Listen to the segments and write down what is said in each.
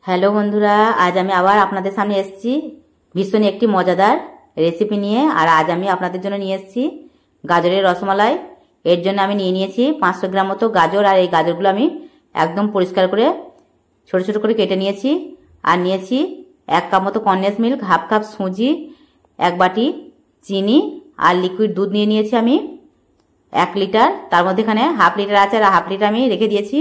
Hello বন্ধুরা, আজ আমি আবার আপনাদের সামনে এসেছি ভীষণ একটি মজাদার রেসিপি নিয়ে। আর আজ আমি আপনাদের জন্য নিয়ে এসেছি গাজরের রসমালাই। এর জন্য আমি নিয়ে নিয়েছি 500 গ্রাম মতো গাজর। আর এই গাজরগুলো আমি একদম পরিষ্কার করে ছোট ছোট করে কেটে নিয়েছি। আর নিয়েছি 1 কাপ মতো কনডেন্স মিল্ক, হাফ কাপ সুজি, 1 বাটি চিনি আর লিকুইড দুধ নিয়ে নিয়েছি আমি 1 লিটার। তার মধ্যে এখানে হাফ লিটার আছে আর হাফ লিটার আমি রেখে দিয়েছি।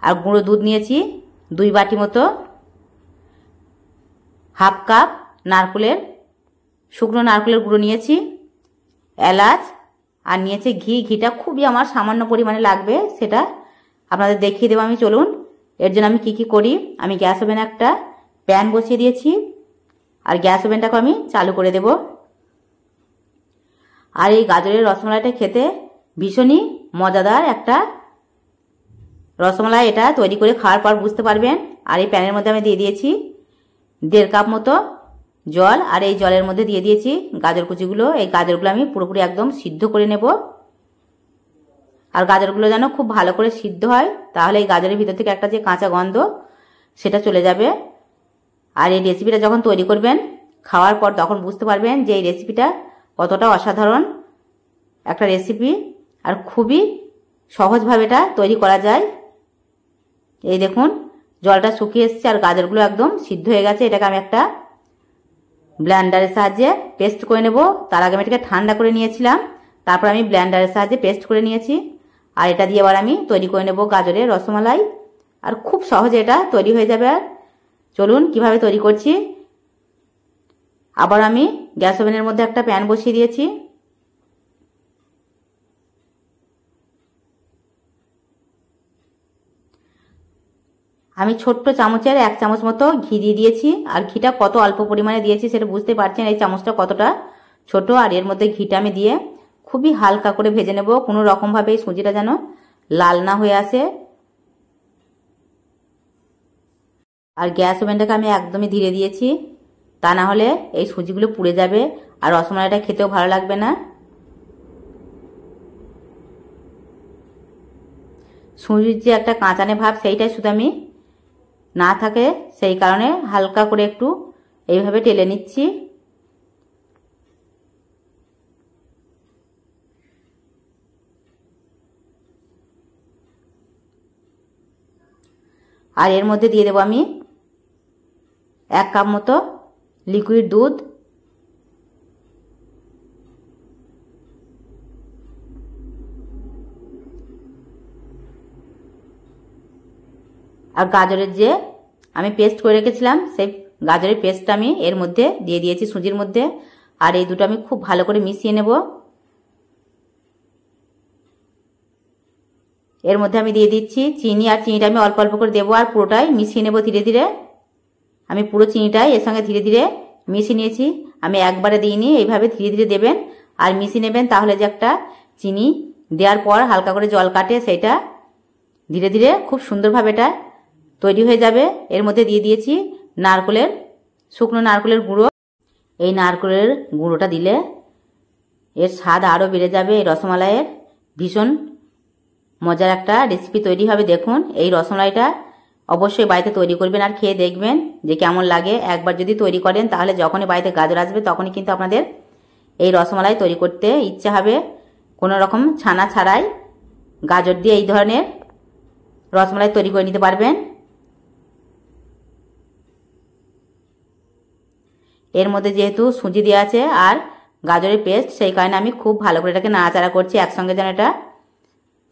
আর গুঁড়ো দুধ নিয়েছি 2 বাটি মতো, হাফ কাপ শুকনো নারকেলের গুঁড়ো নিয়েছি, এলাচ আর নিয়েছি ঘি। ঘিটা খুবই আমার সামান্য পরিমাণে লাগবে, সেটা আপনাদের দেখিয়ে দেবো আমি। চলুন, এর জন্য আমি কি করি। আমি গ্যাস ওভেনে একটা প্যান বসিয়ে দিয়েছি আর গ্যাস ওভেনটাকে আমি চালু করে দেব। আর এই গাজরের রসমালাইটা খেতে ভীষণই মজাদার একটা রসমালাই। এটা তৈরি করে খাওয়ার পর বুঝতে পারবেন। আর এই প্যানের মধ্যে আমি দিয়ে দিয়েছি 1.5 কাপ মতো জল। আর এই জলের মধ্যে দিয়ে দিয়েছি গাজর কুচিগুলো। এই গাজরগুলো আমি পুরোপুরি একদম সিদ্ধ করে নেব। আর গাজরগুলো যেন খুব ভালো করে সিদ্ধ হয়, তাহলে এই গাজরের ভিতর থেকে একটা যে কাঁচা গন্ধ সেটা চলে যাবে। আর এই রেসিপিটা যখন তৈরি করবেন খাওয়ার পর তখন বুঝতে পারবেন যে এই রেসিপিটা কতটা অসাধারণ একটা রেসিপি আর খুবই সহজভাবে এটা তৈরি করা যায়। এই দেখুন, জলটা শুকিয়ে এসছে আর গাজরগুলো একদম সিদ্ধ হয়ে গেছে। এটাকে আমি একটা ব্লেন্ডারের সাহায্যে পেস্ট করে নেব। তার আগে আমি এটাকে ঠান্ডা করে নিয়েছিলাম, তারপর আমি ব্লেন্ডারের সাহায্যে পেস্ট করে নিয়েছি। আর এটা দিয়ে এবার আমি তৈরি করে নেব গাজরের রসমালাই। আর খুব সহজে এটা তৈরি হয়ে যাবে। আর চলুন কিভাবে তৈরি করছি। আবার আমি গ্যাস ওভেনের মধ্যে একটা প্যান বসিয়ে দিয়েছি। আমি ছোট্ট চামচের 1 চামচ মতো ঘি দিয়ে দিয়েছি। আর ঘিটা কত অল্প পরিমাণে দিয়েছি সেটা বুঝতে পারছেন, এই চামচটা কতটা ছোট। আর এর মধ্যে ঘিটা আমি দিয়ে খুবই হালকা করে ভেজে নেব, কোনো রকম ভাবে এই সুজিটা যেন লাল না হয়ে আসে। আর গ্যাস ওভেনটাকে আমি একদমই ধীরে দিয়েছি, তা না হলে এই সুজিগুলো পুড়ে যাবে আর রসমালাইটা খেতেও ভালো লাগবে না। সুজির যে একটা কাঁচানে ভাব সেইটাই শুধু আমি না থাকে, সেই কারণে হালকা করে একটু এইভাবে টেলে নিচ্ছি। আর এর মধ্যে দিয়ে দেবো আমি 1 কাপ মতো লিকুইড দুধ। আর গাজরের যে আমি পেস্ট করে রেখেছিলাম সেই গাজরের পেস্টটা আমি এর মধ্যে দিয়ে দিয়েছি সুজির মধ্যে। আর এই দুটো আমি খুব ভালো করে মিশিয়ে নেব। এর মধ্যে আমি দিয়ে দিচ্ছি চিনি। আর চিনিটা আমি অল্প অল্প করে দেবো আর পুরোটাই মিশিয়ে নেব ধীরে ধীরে। আমি পুরো চিনিটাই এর সঙ্গে ধীরে ধীরে মিশিয়ে নিয়েছি। আমি একবারে দিইনি, এইভাবে ধীরে ধীরে দেবেন আর মিশিয়ে নেবেন। তাহলে যে একটা চিনি দেওয়ার পর হালকা করে জল কাটে, সেটা ধীরে ধীরে খুব সুন্দরভাবে এটা তৈরি হয়ে যাবে। এর মধ্যে দিয়ে দিয়েছি শুকনো নারকেলের গুঁড়ো। এই নারকেলের গুঁড়োটা দিলে এর স্বাদ আরও বেড়ে যাবে। এই রসমালাইয়ের ভীষণ মজার একটা রেসিপি তৈরি হবে। দেখুন, এই রসমালাইটা অবশ্যই বাড়িতে তৈরি করবেন আর খেয়ে দেখবেন যে কেমন লাগে। একবার যদি তৈরি করেন তাহলে যখনই বাড়িতে গাজর আসবে তখনই কিন্তু আপনাদের এই রসমালাই তৈরি করতে ইচ্ছে হবে। কোনো রকম ছানা ছাড়াই গাজর দিয়ে এই ধরনের রসমালাই তৈরি করে নিতে পারবেন। এর মধ্যে যেহেতু সুজি দেওয়া আছে আর গাজরের পেস্ট, সেই কারণে আমি খুব ভালো করে এটাকে নাড়াচাড়া করছি একসঙ্গে যেন এটা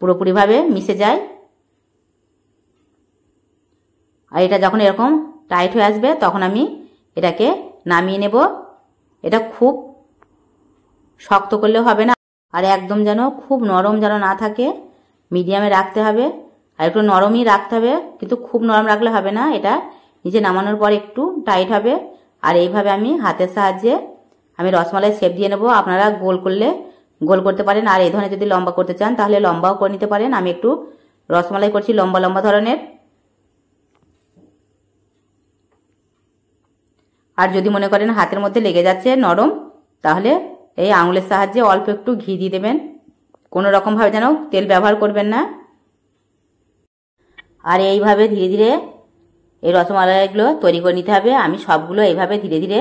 পুরোপুরিভাবে মিশে যায়। আর এটা যখন এরকম টাইট হয়ে আসবে তখন আমি এটাকে নামিয়ে নেব। এটা খুব শক্ত করলেও হবে না আর একদম যেন খুব নরম যেন না থাকে, মিডিয়ামে রাখতে হবে। আর একটু নরমই রাখতে হবে, কিন্তু খুব নরম রাখলে হবে না। এটা নিচে নামানোর পর একটু টাইট হবে। আর এইভাবে আমি হাতের সাহায্যে আমি রসমালাই শেপ দিয়ে নেব। আপনারা গোল করলে গোল করতে পারেন, আর এই ধরনের যদি লম্বা করতে চান তাহলে লম্বাও করে নিতে পারেন। আমি একটু রসমালাই করছি লম্বা লম্বা ধরনের। আর যদি মনে করেন হাতের মধ্যে লেগে যাচ্ছে নরম, তাহলে এই আঙুলের সাহায্যে অল্প একটু ঘি দিয়ে দেবেন। কোনো রকমভাবে যেন তেল ব্যবহার করবেন না। আর এইভাবে ধীরে ধীরে এই রসমালাইগুলো তৈরি করে নিতে হবে। আমি সবগুলো এইভাবে ধীরে ধীরে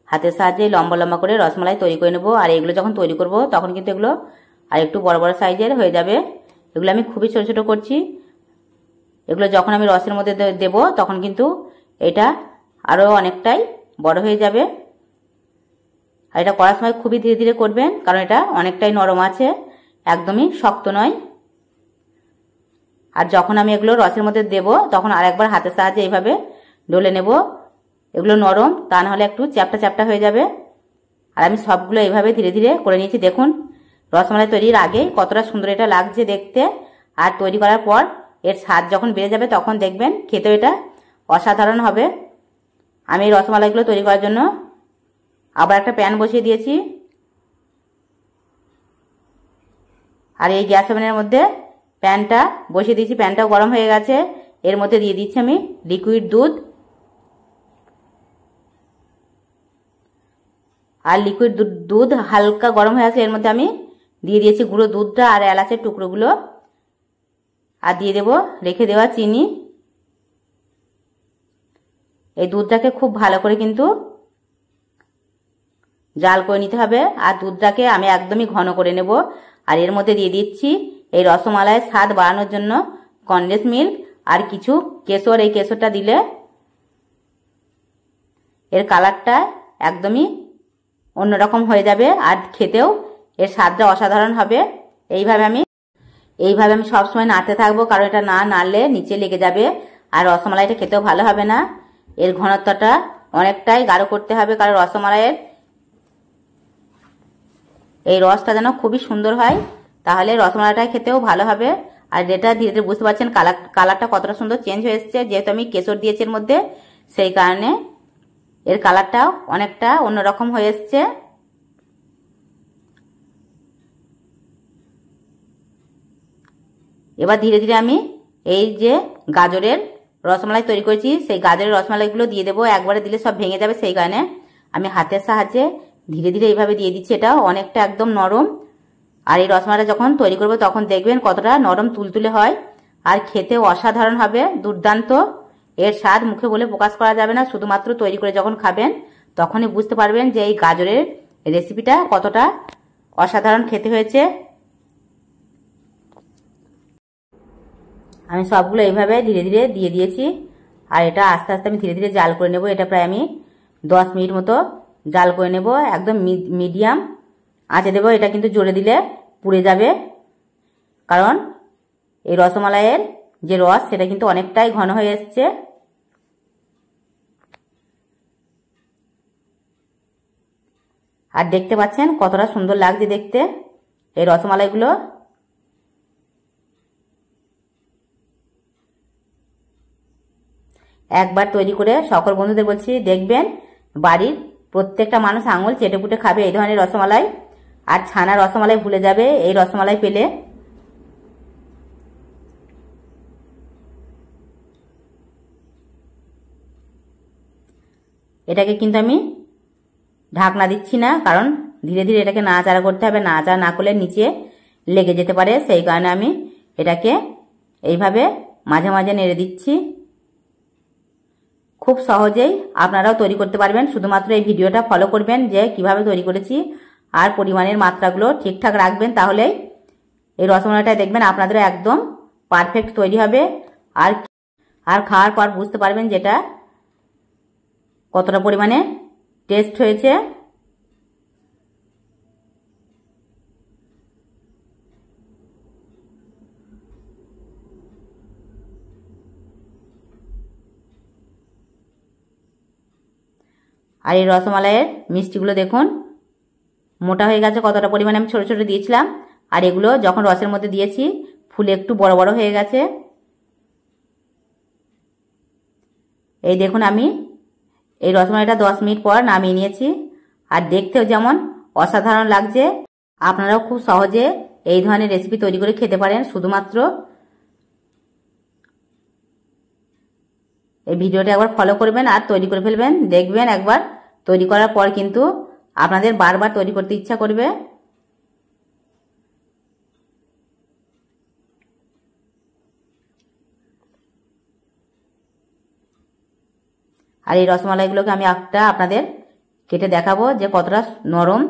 হাতের সাহায্যে লম্বা লম্বা করে রসমালাই তৈরি করে নেব। আর এগুলো যখন তৈরি করব তখন কিন্তু এগুলো আর একটু বড় বড় সাইজের হয়ে যাবে। এগুলো আমি খুবই ছোট ছোট করছি। এগুলো যখন আমি রসের মধ্যে দেব তখন কিন্তু এটা আরও অনেকটাই বড় হয়ে যাবে। আর এটা করার সময় খুবই ধীরে ধীরে করবেন, কারণ এটা অনেকটাই নরম আছে, একদমই শক্ত নয়। আর যখন আমি এগুলো রসের মধ্যে দেব তখন আরেকবার হাতের সাহায্যে এইভাবে ডলে নেব। এগুলো নরম, তা নাহলে একটু চ্যাপটা চ্যাপটা হয়ে যাবে। আর আমি সবগুলো এইভাবে ধীরে ধীরে করে নিয়েছি। দেখুন রসমালাই তৈরির আগে কতটা সুন্দর এটা লাগছে দেখতে, আর তৈরি করার পর এর স্বাদ যখন বেড়ে যাবে তখন দেখবেন খেতেও এটা অসাধারণ হবে। আমি এই রসমালাইগুলো তৈরি করার জন্য আবার একটা প্যান বসিয়ে দিয়েছি। আর এই গ্যাস ওভেনের মধ্যে প্যানটা বসিয়ে দিয়েছি। প্যানটাও গরম হয়ে গেছে। এর মধ্যে দিয়ে দিচ্ছি আমি লিকুইড দুধ। আর লিকুইড দুধ হালকা গরম হয়ে আসলে এর মধ্যে আমি দিয়ে দিয়েছি গুঁড়ো দুধটা আর এলাচের টুকরোগুলো, আর দিয়ে দেব রেখে দেওয়া চিনি। এই দুধটাকে খুব ভালো করে কিন্তু জাল করে নিতে হবে। আর দুধটাকে আমি একদমই ঘন করে নেব। আর এর মধ্যে দিয়ে দিচ্ছি এই রসমালাইয়ের স্বাদ বাড়ানোর জন্য কনডেন্স মিল্ক আর কিছু কেশর। এই কেশরটা দিলে এর কালারটা একদমই অন্যরকম হয়ে যাবে, আর খেতেও এর স্বাদটা অসাধারণ হবে। এইভাবে আমি সবসময় নাড়তে থাকবো, কারণ এটা না নাড়লে নিচে লেগে যাবে আর রসমালাইটা খেতেও ভালো হবে না। এর ঘনত্বটা অনেকটাই গাঢ় করতে হবে, কারণ রসমালাইয়ের এই রসটা যেন খুবই সুন্দর হয়, তাহলে রসমালাইটা খেতেও ভালো হবে। আর যেটা ধীরে ধীরে বুঝতে পারছেন কালারটা কতটা সুন্দর চেঞ্জ হয়ে এসছে, যেহেতু আমি কেশর দিয়েছি এর মধ্যে, সেই কারণে এর কালারটাও অনেকটা অন্যরকম হয়ে এসছে। এবার ধীরে ধীরে আমি এই যে গাজরের রসমালাই তৈরি করেছি সেই গাজরের রসমালাইগুলো দিয়ে দেবো। একবারে দিলে সব ভেঙে যাবে, সেই কারণে আমি হাতের সাহায্যে ধীরে ধীরে এইভাবে দিয়ে দিচ্ছি। এটাও অনেকটা একদম নরম। আর এই রসমালাইটা যখন তৈরি করবো তখন দেখবেন কতটা নরম তুলতুলে হয়, আর খেতেও অসাধারণ হবে, দুর্দান্ত। এর স্বাদ মুখে বলে প্রকাশ করা যাবে না, শুধুমাত্র তৈরি করে যখন খাবেন তখনই বুঝতে পারবেন যে এই গাজরের রেসিপিটা কতটা অসাধারণ খেতে হয়েছে। আমি সবগুলো এইভাবে ধীরে ধীরে দিয়ে দিয়েছি। আর এটা আস্তে আস্তে আমি ধীরে ধীরে জাল করে নেব। এটা প্রায় আমি 10 মিনিট মতো জাল করে নেব। একদম মিডিয়াম আঁচে দেবো। এটা কিন্তু জোরে দিলে পুড়ে যাবে, কারণ এই রসমালাইয়ের যে রস সেটা কিন্তু অনেকটাই ঘন হয়ে এসছে। আর দেখতে পাচ্ছেন কতটা সুন্দর লাগছে দেখতে এই রসমালাইগুলো। একবার তৈরি করে সকল বন্ধুদের বলছি দেখবেন বাড়ির প্রত্যেকটা মানুষ আঙুল চেটে পুটে খাবে এই ধরনের রসমালাই। আর ছানা রসমালাই ভুলে যাবে এই রসমালাই পেলে। এটাকে কিন্তু আমি ঢাকনা দিচ্ছি না, কারণ ধীরে ধীরে এটাকে নাড়াচাড়া করতে হবে। নাড়াচাড়া না করলে নিচে লেগে যেতে পারে, সেই কারণে আমি এটাকে এইভাবে মাঝে মাঝে নেড়ে দিচ্ছি। খুব সহজেই আপনারাও তৈরি করতে পারবেন, শুধুমাত্র এই ভিডিওটা ফলো করবেন যে কিভাবে তৈরি করেছি, আর পরিমাণের মাত্রাগুলো ঠিকঠাক রাখবেন, তাহলেই এই রসমালাইটা দেখবেন আপনাদের একদম পারফেক্ট তৈরি হবে। আর খাওয়ার পর বুঝতে পারবেন যেটা কতটা পরিমাণে টেস্ট হয়েছে। আর এই রসমালাইয়ের মিষ্টিগুলো দেখুন মোটা হয়ে গেছে, কতটা পরিমাণে আমি ছোট ছোট দিয়েছিলাম। আর এগুলো যখন রসের মধ্যে দিয়েছি ফুলে একটু বড় বড় হয়ে গেছে। এই দেখুন আমি এই রসমালাইটা 10 মিনিট পর নামিয়ে নিয়েছি। আর দেখতেও যেমন অসাধারণ লাগছে। আপনারাও খুব সহজে এই ধরনের রেসিপি তৈরি করে খেতে পারেন। শুধুমাত্র এই ভিডিওটা একবার ফলো করবেন আর তৈরি করে ফেলবেন। দেখবেন একবার তৈরি করার পর কিন্তু আপনাদের বারবার তৈরি করতে ইচ্ছা করবে। আর এই রসমালাইগুলোকে আমি একটা আপনাদের কেটে দেখাবো যে কতটা নরম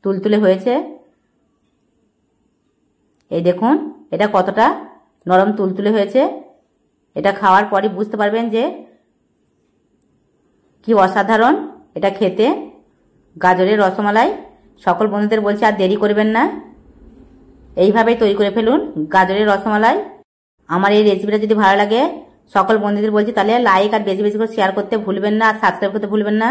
তুলতুলে হয়েছে। এই দেখুন এটা কতটা নরম তুলতুলে হয়েছে। এটা খাওয়ার পরই বুঝতে পারবেন যে কি অসাধারণ এটা খেতে গাজরের রসমালাই। সকল বন্ধুদের বলছি আর দেরি করবেন না, এইভাবেই তৈরি করে ফেলুন গাজরের রসমালাই। আমার এই রেসিপিটা যদি ভালো লাগে সকল বন্ধুদের বলছি তাহলে লাইক আর বেশি বেশি করে শেয়ার করতে ভুলবেন না আর সাবস্ক্রাইব করতে ভুলবেন না।